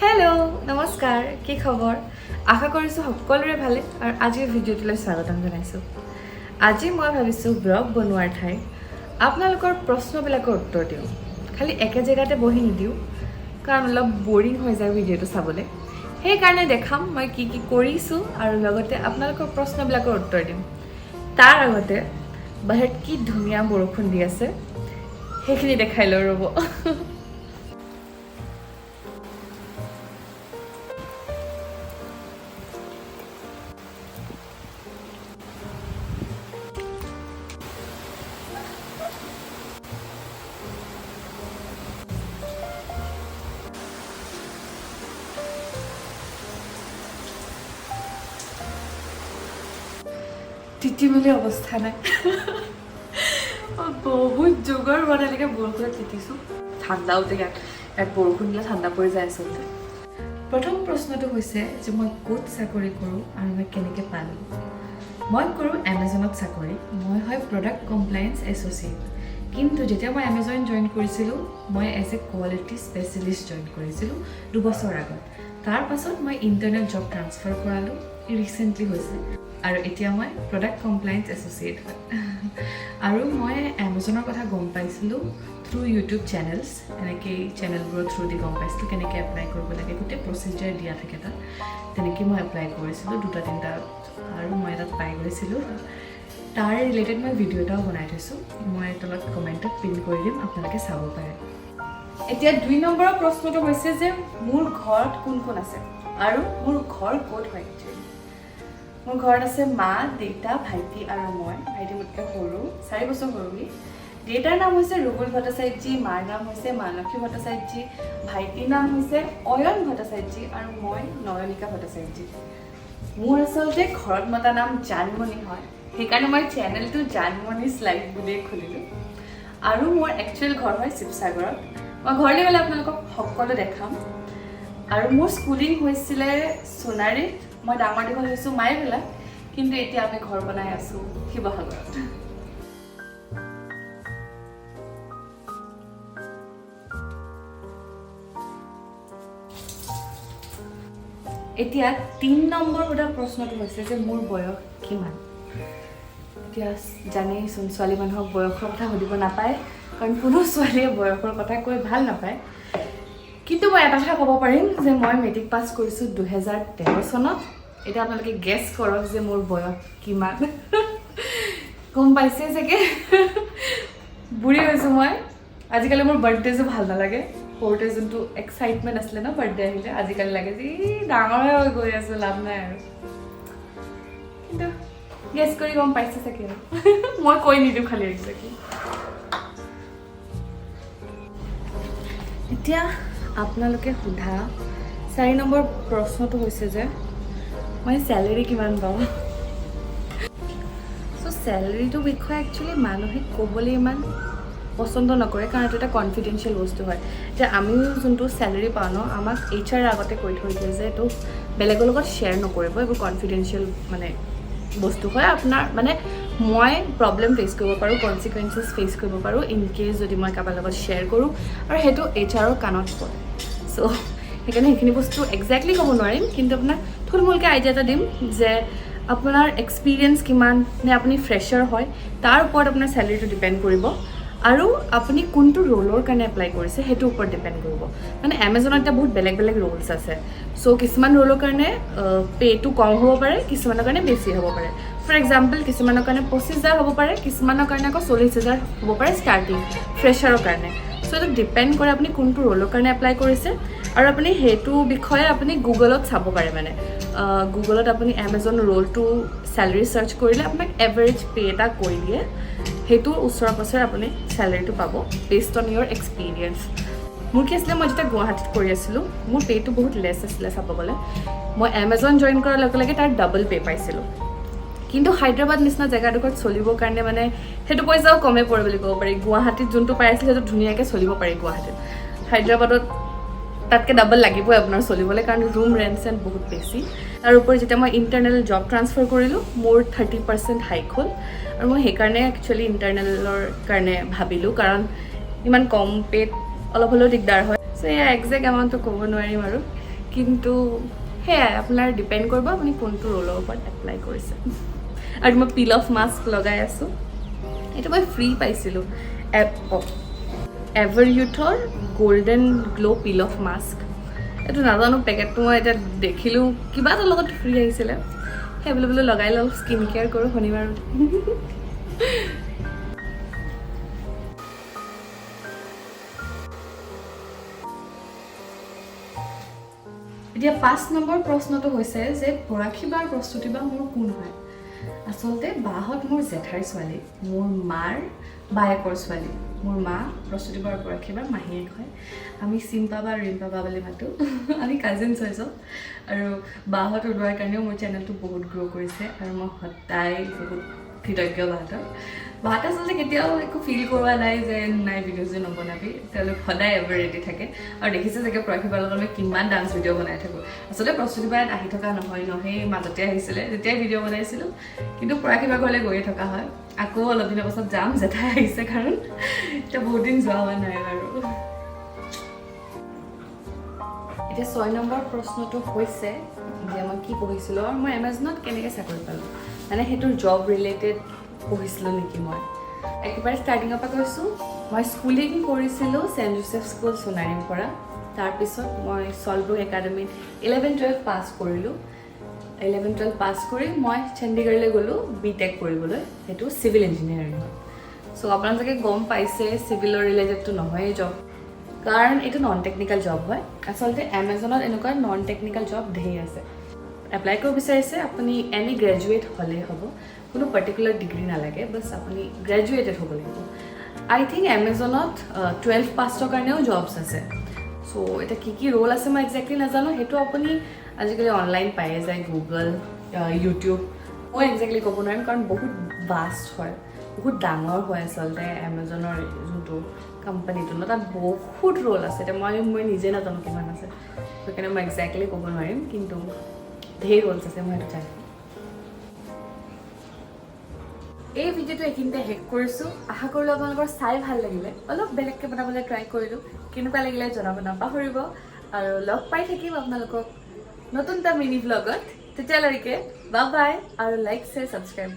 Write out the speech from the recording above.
hello नमस्कार কি খবৰ আশা কৰিছো সকলোৰে ভালে আৰু আজিৰ ভিডিঅ'টোলৈ স্বাগতম জনাইছো আজি মই ভাবিছো ব্লগ বনোৱাৰ ঠাই আপোনালোকৰ প্ৰশ্নবিলাকৰ উত্তৰ দিওঁ খালি একে জেগাতে বহি নিদিও কাৰণ অলপ বৰিং হৈ যায় ভিডিঅ'টো চাবলৈ সেই কাৰণে দেখাম মই কি কি কৰিছো আৰু লগতে আপোনালোকৰ প্ৰশ্নবিলাকৰ উত্তৰ দিম তাৰ আগতে বাহিৰত কি ধুনীয়া বৰষুণ দি আছে সেইখিনি দেখাই লওঁ ৰ'ব তিতি মিলি অৱস্থা নাই বহুত যোগৰ বনালেকে বৰষুণত তিতিছো ঠাণ্ডাও যে ইয়াত বৰষুণ দিলে ঠাণ্ডা পৰি যায় আচলতে প্ৰথম প্ৰশ্নটো হৈছে যে মই ক'ত চাকৰি কৰোঁ আৰু মই কেনেকৈ পালোঁ মই কৰোঁ এমাজনত চাকৰি মই হয় প্ৰডাক্ট কমপ্লায়েন্স এছ'চিয়েট কিন্তু যেতিয়া মই এমাজন জইন কৰিছিলোঁ মই as a quality specialist join কৰিছিলোঁ 2 বছৰ আগত তাৰ পাছত মই ইণ্টাৰনেল জব ট্ৰান্সফাৰ কৰালোঁ ৰিচেণ্টলি হৈছে আৰু এতিয়া মই প্ৰডাক্ট কমপ্লায়েন্স এছ'চিয়েট হয় আৰু মই এমাজনৰ কথা গম পাইছিলোঁ থ্ৰু ইউটিউব চেনেলছ এনেকৈ চেনেলবোৰৰ থ্ৰু দি গম পাইছিলোঁ কেনেকৈ এপ্লাই কৰিব লাগে গোটেই প্ৰচিজাৰ দিয়া থাকে তাত তেনেকৈ মই এপ্লাই কৰিছিলোঁ 2-3টা আৰু মই তাত পাই গৈছিলোঁ তাৰ ৰিলেটেড মই ভিডিঅ' এটাও বনাই থৈছোঁ মই তলত কমেণ্টত পিন কৰি দিম আপোনালোকে চাব পাৰে এতিয়া 2 নম্বৰৰ প্ৰশ্নটো হৈছে যে মোৰ ঘৰত কোন কোন আছে আৰু মোৰ ঘৰ ক'ত হয় মোৰ ঘৰত আছে মা দেউতা ভাইটি আৰু মই ভাইটি মোতকৈ সৰু 4 বছৰ সৰুহি দেউতাৰ নাম হৈছে ৰুবুল ভট্টাচাৰ্যী মাৰ নাম হৈছে মানসী ভট্টাচাৰ্যী ভাইটিৰ নাম হৈছে অয়ন ভট্টাচাৰ্যী আৰু মই নয়নিকা ভট্টাচাৰ্যী মোৰ আচলতে ঘৰত মতা নাম জানমণি হয় সেইকাৰণে মই চেনেলটো জানমণিজ লাইফ বুলিয়ে খুলিলোঁ আৰু মোৰ একচুৱেল ঘৰ হয় শিৱসাগৰত মই ঘৰলৈ গ'লে আপোনালোকক সকলো দেখাম আৰু মোৰ স্কুলিং হৈছিলে সোণাৰীত মই ডাঙৰ দীঘল হৈছোঁ মাইবেলা কিন্তু এতিয়া আমি ঘৰ বনাই আছোঁ শিৱসাগৰত এতিয়া 3 নম্বৰ সোধা প্ৰশ্নটো হৈছে যে মোৰ বয়স কিমান এতিয়া জানেইচোন ছোৱালী মানুহক বয়সৰ কথা সুধিব নাপায় কাৰণ কোনো ছোৱালীয়ে বয়সৰ কথা কৈ ভাল নাপায় কিন্তু মই এটা কথা ক'ব পাৰিম যে মই মেট্ৰিক পাছ কৰিছোঁ 2013 চনত এটা আপোনালোকে গেছ কৰক যে মোৰ বয়স কিমান গম পাইছে চাগে বুঢ়ী হৈছোঁ মই আজিকালি মোৰ বাৰ্থডেজো ভাল নালাগে সৰুতে যোনটো এক্সাইটমেণ্ট আছিলে ন বাৰ্থডে আহিলে আজিকালি লাগে যে ডাঙৰ হৈ গৈ আছোঁ লাভ নাই আৰু কিন্তু গেছ কৰি গম পাইছে চাগে আৰু মই কৈ নিদিওঁ খালি একজেক্টলি এতিয়া আপোনালোকে সোধা 4 নম্বৰ প্ৰশ্নটো হৈছে যে মই চেলেৰি কিমান পাওঁ চ' চেলেৰিটোৰ বিষয়ে একচুৱেলি মানুহে ক'বলৈ ইমান পচন্দ নকৰে কাৰণ এইটো এটা কনফিডেঞ্চিয়েল বস্তু হয় যে আমিও যোনটো চেলেৰি পাওঁ ন আমাক HR আগতে কৈ থৈ দিয়ে যে এইটো বেলেগৰ লগত শ্বেয়াৰ নকৰিব এইবোৰ কনফিডেঞ্চিয়েল মানে বস্তু হয় আপোনাৰ মানে মই প্ৰব্লেম ফেচ কৰিব পাৰোঁ কনচিকুৱেঞ্চেছ ফেচ কৰিব পাৰোঁ ইন কেছ যদি মই কাৰোবাৰ লগত শ্বেয়াৰ কৰোঁ আৰু সেইটো HRৰ কাণত পৰে চ' সেইকাৰণে সেইখিনি বস্তু একজেক্টলি ক'ব নোৱাৰিম কিন্তু আপোনাক থুলমূলকৈ আইডিয়া এটা দিম যে আপোনাৰ এক্সপিৰিয়েঞ্চ কিমান নে আপুনি ফ্ৰেছাৰ হয় তাৰ ওপৰত আপোনাৰ চেলেৰিটো ডিপেণ্ড কৰিব আৰু আপুনি কোনটো ৰোলৰ কাৰণে এপ্লাই কৰিছে সেইটোৰ ওপৰত ডিপেণ্ড কৰিব মানে এমাজনত এতিয়া বহুত বেলেগ বেলেগ ৰোলছ আছে চ' কিছুমান ৰোলৰ কাৰণে পে'টো কম হ'ব পাৰে কিছুমানৰ কাৰণে বেছি হ'ব পাৰে ফৰ এক্সাম্পল কিছুমানৰ কাৰণে 25,000 হ'ব পাৰে কিছুমানৰ কাৰণে আকৌ 40,000 হ'ব পাৰে ষ্টাৰ্টিং ফ্ৰেছাৰৰ কাৰণে চ' এইটো ডিপেণ্ড কৰে আপুনি কোনটো ৰোলৰ কাৰণে এপ্লাই কৰিছে আৰু আপুনি সেইটো বিষয়ে আপুনি গুগলত চাব পাৰে মানে গুগলত আপুনি এমাজন ৰোলটো চেলেৰি চাৰ্চ কৰিলে আপোনাক এভাৰেজ পে' এটা কৰি দিয়ে সেইটো ওচৰে পাছৰে আপুনি চেলেৰিটো পাব বেছড অন ইয়ৰ এক্সপিৰিয়েঞ্চ মোৰ কি আছিলে মই যেতিয়া গুৱাহাটীত কৰি আছিলোঁ মোৰ পে'টো বহুত লেছ আছিলে চাব গ'লে মই এমাজন জইন কৰাৰ লগে লগে তাৰ ডাবল পে' পাইছিলোঁ কিন্তু হায়দৰাবাদ নিচিনা জেগাডোখৰত চলিবৰ কাৰণে মানে সেইটো পইচাও কমে পৰে বুলি ক'ব পাৰি গুৱাহাটীত যোনটো পাই আছিলে সেইটো ধুনীয়াকৈ চলিব পাৰি গুৱাহাটীত হায়দৰাবাদত তাতকৈ ডাবল লাগিবই আপোনাৰ চলিবলৈ কাৰণ ৰুম ৰেণ্ট চেণ্ট বহুত বেছি তাৰ উপৰি যেতিয়া মই ইণ্টাৰনেল জব ট্ৰান্সফাৰ কৰিলোঁ মোৰ 30% হাইক হ'ল আৰু মই সেইকাৰণে একচুৱেলি ইণ্টাৰনেলৰ কাৰণে ভাবিলোঁ কাৰণ ইমান কম পে'ত অলপ হ'লেও দিগদাৰ হয় চ' এয়া একজেক্ট এমাউণ্টটো ক'ব নোৱাৰিম আৰু কিন্তু সেয়াই আপোনাৰ ডিপেণ্ড কৰিব আপুনি কোনটো ৰোলৰ ওপৰত এপ্লাই কৰিছে আৰু মই পিল অফ মাস্ক লগাই আছোঁ এইটো মই ফ্ৰী পাইছিলোঁ ever ইউথৰ golden glow' pill of mask এইটো নাজানো পেকেটটো মই এতিয়া দেখিলোঁ কিবা এটা লগত ফ্ৰী আহিছিলে সেই বোলে লগাই লওঁ স্কিন কেয়াৰ কৰোঁ শনিবাৰ এতিয়া 5 নম্বৰ প্ৰশ্নটো হৈছে যে পৰাশী বাৰ প্ৰস্তুতি বা মোৰ কোন হয় আচলতে বাহঁত মোৰ জেঠাৰ ছোৱালী মোৰ মাৰ বায়েকৰ ছোৱালী মোৰ মা প্ৰস্তুতি বাৰ পৰাশী বাৰ মাহীয়েক হয় আমি চিম্পা বা ৰিম্পা বা বুলি মাতোঁ আমি কাজিনছ হয় চব আৰু বাহঁত ওলোৱাৰ কাৰণেও মোৰ চেনেলটো বহুত গ্ৰ' কৰিছে আৰু মই সদায় বহুত কৃতজ্ঞ বাহঁত আচলতে কেতিয়াও একো ফিল কৰোৱা নাই যে নাই ভিডিঅ'জ যে নবনাবি তেওঁলোক সদায় এভাৰ ৰেডি থাকে আৰু দেখিছে চাগে পৰাশী বাৰ লগত মই কিমান ডান্স ভিডিঅ' বনাই থাকোঁ আচলতে প্ৰস্তুতি বাৰত আহি থকা নহয় সেই মাজতে আহিছিলে যেতিয়াই ভিডিঅ' বনাইছিলোঁ কিন্তু পৰাশী বাৰ ঘৰলৈ গৈয়ে থকা হয় আকৌ অলপ দিনৰ পাছত যাম জেঠাই আহিছে কাৰণ এতিয়া বহুত দিন যোৱা হোৱা নাই বাৰু এতিয়া 6 নম্বৰ প্ৰশ্নটো হৈছে যে মই কি পঢ়িছিলোঁ আৰু মই এমাজনত কেনেকৈ চাকৰি পালোঁ মানে সেইটোৰ জব ৰিলেটেড পঢ়িছিলোঁ নেকি মই একেবাৰে ষ্টাৰ্টিঙৰ পৰা কৈছোঁ মই স্কুলিং কৰিছিলোঁ চেণ্ট জোচেফ স্কুল সোণাৰীৰ পৰা তাৰপিছত মই চলব্ৰুক একাডেমীত 11-12 পাছ কৰিলোঁ 11-12 পাছ কৰি মই চণ্ডীগড়লৈ গ'লোঁ BTech কৰিবলৈ সেইটো চিভিল ইঞ্জিনিয়াৰিং হয় চ' আপোনালোকে গম পাইছে চিভিলৰ ৰিলেটেডটো নহয়েই জব কাৰণ এইটো নন টেকনিকেল জব হয় আচলতে এমাজনত এনেকুৱা নন টেকনিকেল জব ধেৰ আছে এপ্লাই কৰিব বিচাৰিছে আপুনি এনি গ্ৰেজুৱেট হ'লেই হ'ব কোনো পাৰ্টিকুলাৰ ডিগ্ৰী নালাগে বাছ আপুনি গ্ৰেজুৱেটেড হ'ব লাগিব আই থিংক এমাজনত 12 পাছৰ কাৰণেও জবছ আছে চ' এতিয়া কি ৰোল আছে মই একজেক্টলি নাজানো সেইটো আপুনি আজিকালি অনলাইন পায়ে যায় গুগল ইউটিউব মই একজেক্টলি ক'ব নোৱাৰিম কাৰণ বহুত ভাষ্ট হয় বহুত ডাঙৰ হয় আচলতে এমাজনৰ যোনটো কোম্পানীটো ন তাত বহুত ৰোল আছে এতিয়া মই নিজে নাজানো কিমান আছে সেইকাৰণে মই একজেক্টলি ক'ব নোৱাৰিম কিন্তু ধেৰ ৰোলছ আছে মই সেইটো জানো এই ভিডিঅ'টো এইখিনিতে শেষ কৰিছোঁ আশা কৰিলোঁ আপোনালোকৰ চাই ভাল লাগিলে অলপ বেলেগকৈ বনাবলৈ ট্ৰাই কৰিলোঁ কেনেকুৱা লাগিলে জনাব নাপাহৰিব আৰু লগ পাই থাকিম আপোনালোকক নতুন এটা মিনি ব্লগত তেতিয়ালৈকে বাই বাই আৰু লাইক শ্বেয়াৰ ছাবস্ক্ৰাইব